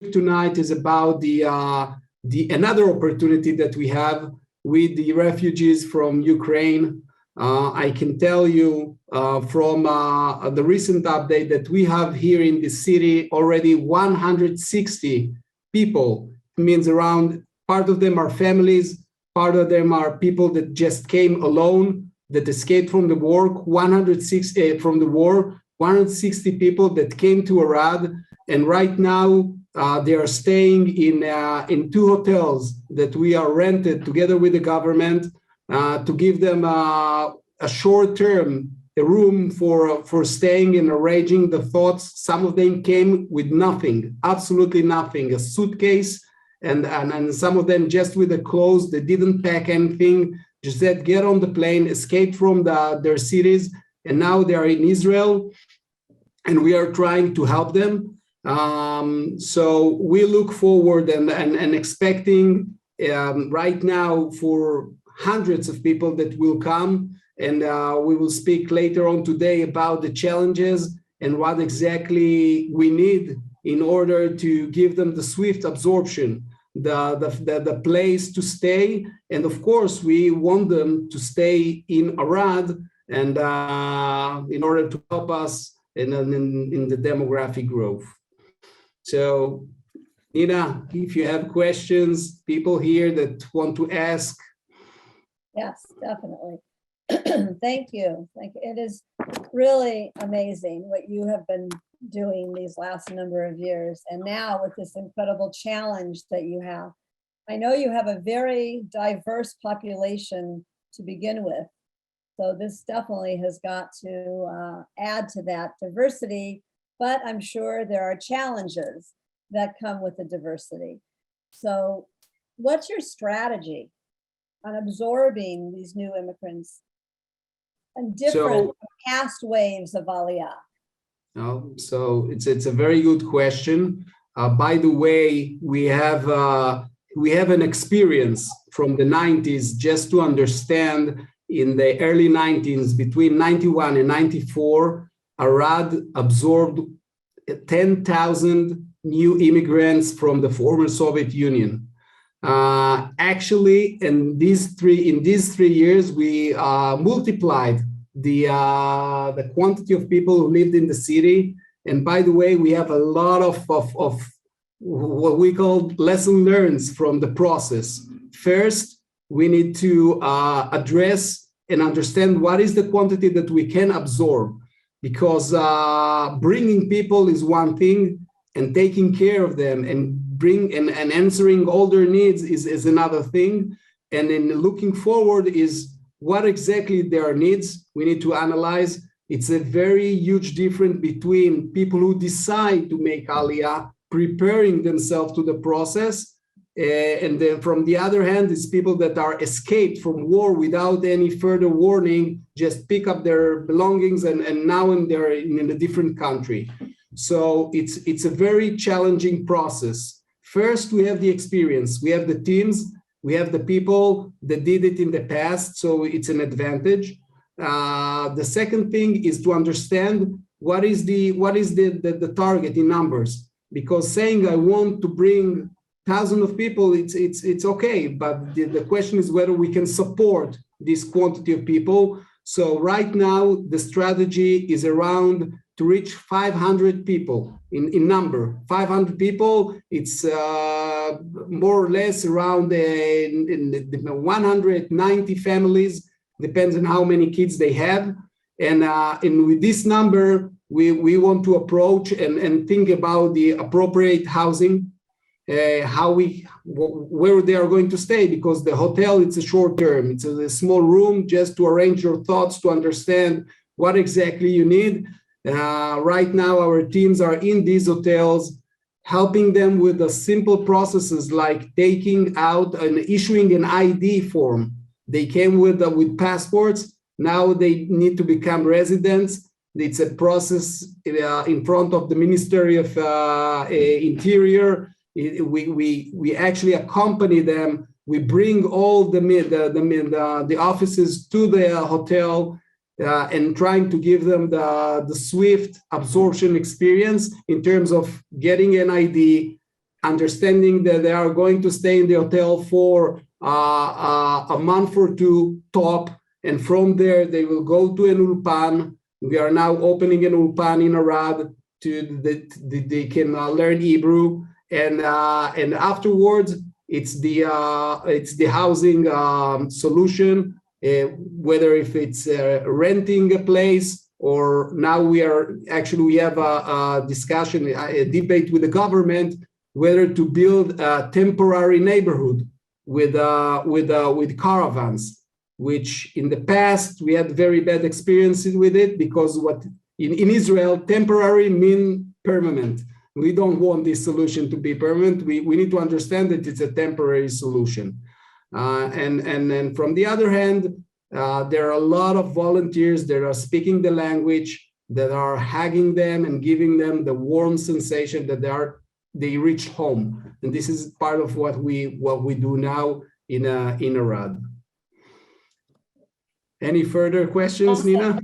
tonight is about the another opportunity that we have with the refugees from Ukraine. I can tell you from the recent update that we have here in the city already 160 people. It means around part of them are families, part of them are people that just came alone, that escaped from the war. 160 from the war, 160 people that came to Arad, and right now they are staying in two hotels that we are rented together with the government to give them a short-term room for staying and arranging the thoughts. Some of them came with nothing, absolutely nothing, a suitcase, and some of them just with the clothes. They didn't pack anything, just said get on the plane, escaped from their cities, and now they are in Israel, and we are trying to help them. So we look forward and expecting right now for hundreds of people that will come, and we will speak later on today about the challenges and what exactly we need in order to give them the swift absorption, the place to stay, and of course we want them to stay in Arad, and in order to help us in the demographic growth. So, Nina, if you have questions, people here that want to ask. Yes, definitely. Thank you. It is really amazing what you have been doing these last number of years. And now with this incredible challenge that you have, I know you have a very diverse population to begin with. So this definitely has got to add to that diversity, but I'm sure there are challenges that come with the diversity. So what's your strategy on absorbing these new immigrants and different past waves of Aliyah? So it's a very good question. By the way, we have an experience from the 90s, just to understand. In the early 90s, between 91 and 94, Arad absorbed 10,000 new immigrants from the former Soviet Union. Actually, in these 3 years, we multiplied the quantity of people who lived in the city. And by the way, we have a lot of what we call lesson learned from the process. First, we need to address and understand what is the quantity that we can absorb, because bringing people is one thing, and taking care of them and answering all their needs is another thing. And then looking forward is what exactly their needs we need to analyze. It's a very huge difference between people who decide to make Aliyah, preparing themselves to the process, and then from the other hand is people that are escaped from war without any further warning, just pick up their belongings and now they're in a different country. So it's a very challenging process. First, we have the experience, we have the teams, we have the people that did it in the past, so it's an advantage. The second thing is to understand what is the target in numbers, because saying I want to bring thousands of people, it's okay, but the question is whether we can support this quantity of people. So right now the strategy is around to reach 500 people in number. 500 people, it's more or less around 190 families, depends on how many kids they have. And with this number, we want to approach and think about the appropriate housing, where they are going to stay, because the hotel, it's a short term, it's a small room just to arrange your thoughts, to understand what exactly you need. Right now our teams are in these hotels, helping them with the simple processes like taking out and issuing an ID form. They came with passports, now they need to become residents. It's a process in front of the Ministry of Interior. We actually accompany them. We bring all the offices to the hotel and trying to give them the swift absorption experience in terms of getting an ID, understanding that they are going to stay in the hotel for a month or two top, and from there they will go to an ulpan. We are now opening an ulpan in Arad they can learn Hebrew, and afterwards it's the housing solution, whether if it's renting a place, or now we have a discussion, a debate with the government whether to build a temporary neighborhood with caravans, which in the past we had very bad experiences with it, because what in Israel temporary mean permanent. We don't want this solution to be permanent. We need to understand that it's a temporary solution. And from the other hand, there are a lot of volunteers that are speaking the language, that are hugging them and giving them the warm sensation that they reach home. And this is part of what we do now in Arad. Any further questions, Nina?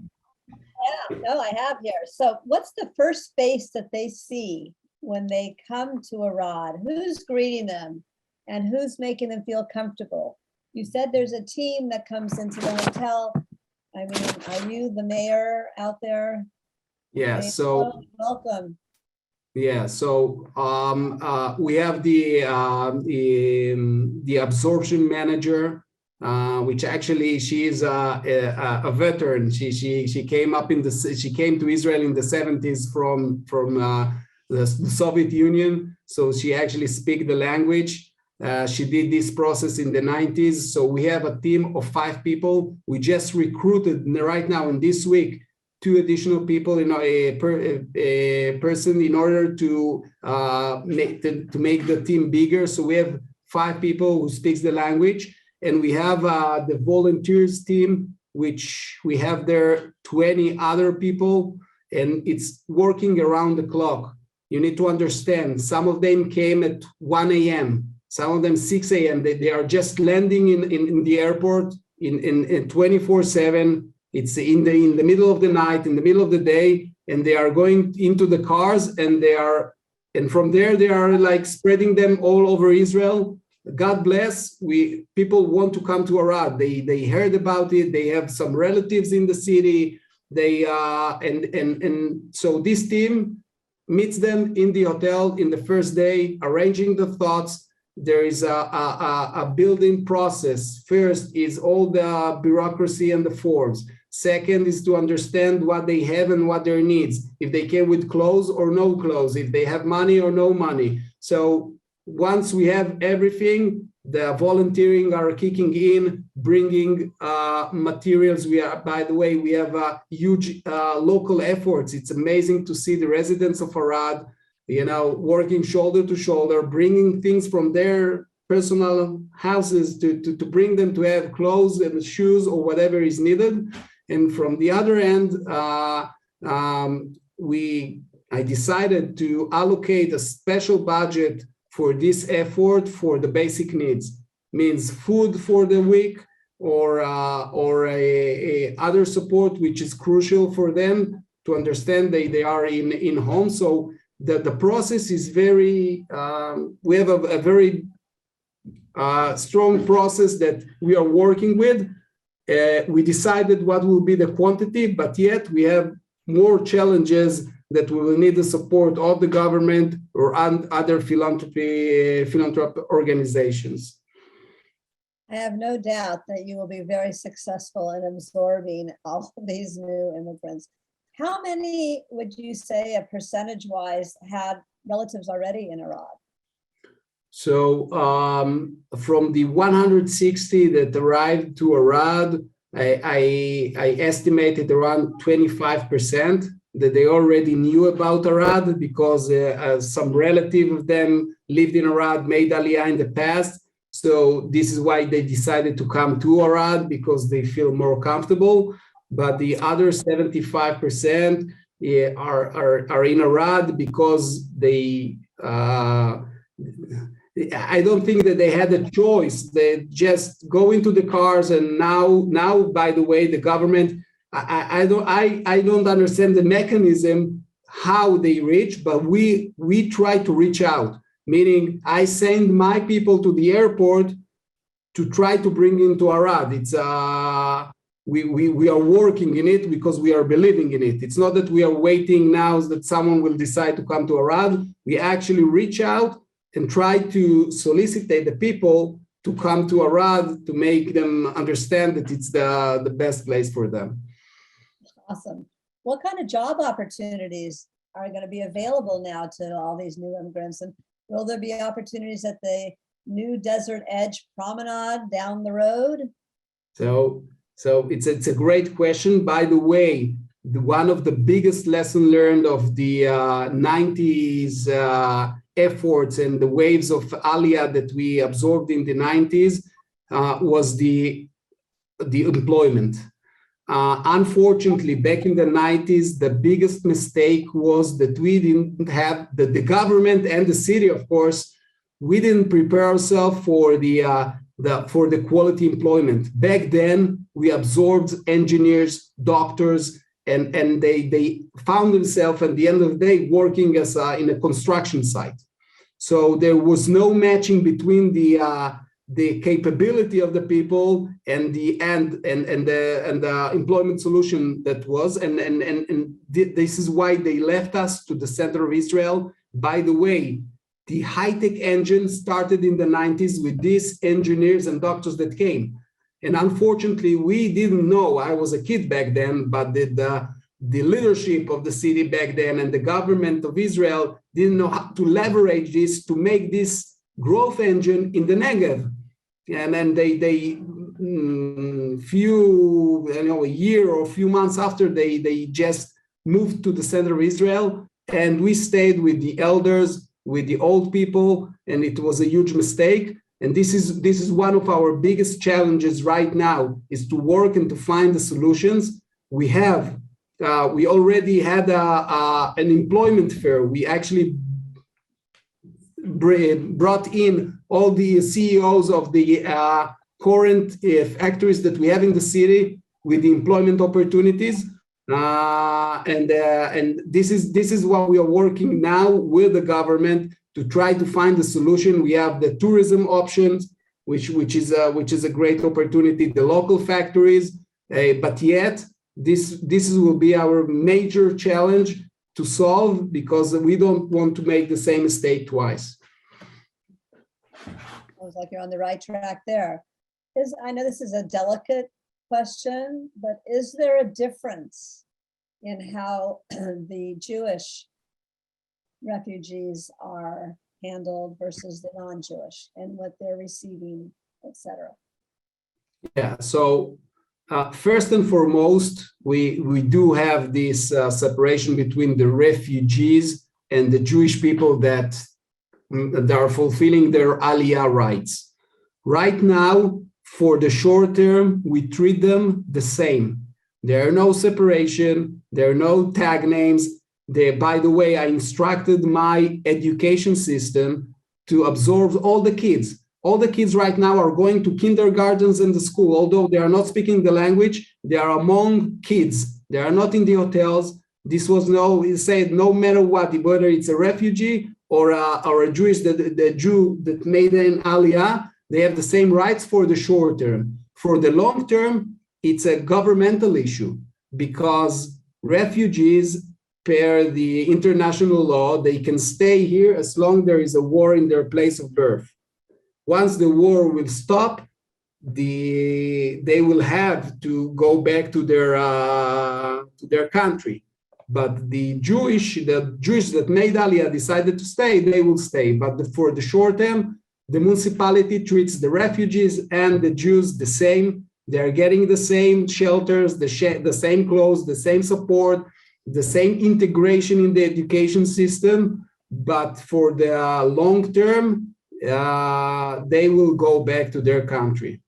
Yeah, no, I have here. So what's the first face that they see when they come to Arad? Who's greeting them and who's making them feel comfortable? You said there's a team that comes into the hotel. I mean, are you the mayor out there? Yeah, so welcome. Yeah, so we have the absorption manager, which actually she is a veteran. She came to Israel in the 70s from the Soviet Union, so she actually speaks the language. She did this process in the 90s. So we have a team of 5 people. We just recruited right now in this week 2 additional people, a person in order to make the team bigger. So we have 5 people who speaks the language, and we have the volunteers team, which we have there 20 other people, and it's working around the clock. You need to understand, some of them came at 1 a.m., some of them 6 a.m. They are just landing in the airport in 24/7. It's in the middle of the night, in the middle of the day, and they are going into the cars, and from there they are like spreading them all over Israel. God bless. People want to come to Arad. They heard about it. They have some relatives in the city. So this team meets them in the hotel in the first day, arranging the thoughts. There is a building process. First is all the bureaucracy and the forms. Second is to understand what they have and what their needs, if they came with clothes or no clothes, if they have money or no money. So once we have everything, the volunteering are kicking in, bringing materials. By the way, we have huge local efforts. It's amazing to see the residents of Arad, working shoulder to shoulder, bringing things from their personal houses to bring them to have clothes and shoes or whatever is needed. And from the other end, I decided to allocate a special budget for this effort for the basic needs, means food for the week, or other support, which is crucial for them to understand they are in home. So the process is very, we have a very strong process that we are working with. We decided what will be the quantity, but yet we have more challenges that we will need the support of the government or other philanthropic organizations. I have no doubt that you will be very successful in absorbing all of these new immigrants. How many would you say, percentage-wise, had relatives already in Arad? So from the 160 that arrived to Arad, I estimated around 25% that they already knew about Arad, because some relative of them lived in Arad, made Aliyah in the past. So this is why they decided to come to Arad, because they feel more comfortable. But the other 75% are in Arad because they, I don't think that they had a choice. They just go into the cars, and now, by the way, the government, I don't understand the mechanism how they reach, but we try to reach out. meaning I send my people to the airport to try to bring into Arad. It's we are working in it because we are believing in it. It's not that we are waiting now that someone will decide to come to Arad. We actually reach out and try to solicitate the people to come to Arad to make them understand that it's the best place for them. Awesome. What kind of job opportunities are going to be available now to all these new immigrants? And will there be opportunities at the new Desert Edge Promenade down the road? So it's a great question. By the way, one of the biggest lessons learned of the 90s efforts and the waves of Aliyah that we absorbed in the 90s was the employment. Unfortunately, back in the 90s, the biggest mistake was that we didn't have the government and the city, of course, we didn't prepare ourselves for the quality employment. Back then, we absorbed engineers, doctors, and they found themselves at the end of the day working as in a construction site. So there was no matching between the capability of the people and the employment solution that was, and this is why they left us to the center of Israel. By the way, the high-tech engine started in the 90s with these engineers and doctors that came. And unfortunately, we didn't know, I was a kid back then, but the leadership of the city back then and the government of Israel didn't know how to leverage this to make this growth engine in the Negev. And then a year or a few months after, they just moved to the center of Israel, and we stayed with the elders, with the old people, and it was a huge mistake. And this is one of our biggest challenges right now, is to work and to find the solutions. We already had an employment fair. We actually brought in all the CEOs of the current factories that we have in the city with the employment opportunities. And this is what we are working now with the government to try to find the solution. We have the tourism options, which is a great opportunity, the local factories, but yet this will be our major challenge to solve, because we don't want to make the same mistake twice. Sounds like you're on the right track there. I know this is a delicate question, but is there a difference in how the Jewish refugees are handled versus the non-Jewish and what they're receiving, etc.? Yeah, so first and foremost, we do have this separation between the refugees and the Jewish people that are fulfilling their Aliyah rights. Right now, for the short term, we treat them the same. There are no separation, there are no tag names. By the way, I instructed my education system to absorb all the kids. All the kids right now are going to kindergartens and the school. Although they are not speaking the language, they are among kids. They are not in the hotels. This was said no matter what, whether it's a refugee or a Jewish, the Jew that made an Aliyah, they have the same rights for the short term. For the long term, it's a governmental issue, because refugees, per the international law, they can stay here as long as there is a war in their place of birth. Once the war will stop, they will have to go back to their country. But the Jewish that made Aliyah decided to stay, they will stay. But for the short term, the municipality treats the refugees and the Jews the same. They're getting the same shelters, the same clothes, the same support, the same integration in the education system. But for the long term, they will go back to their country.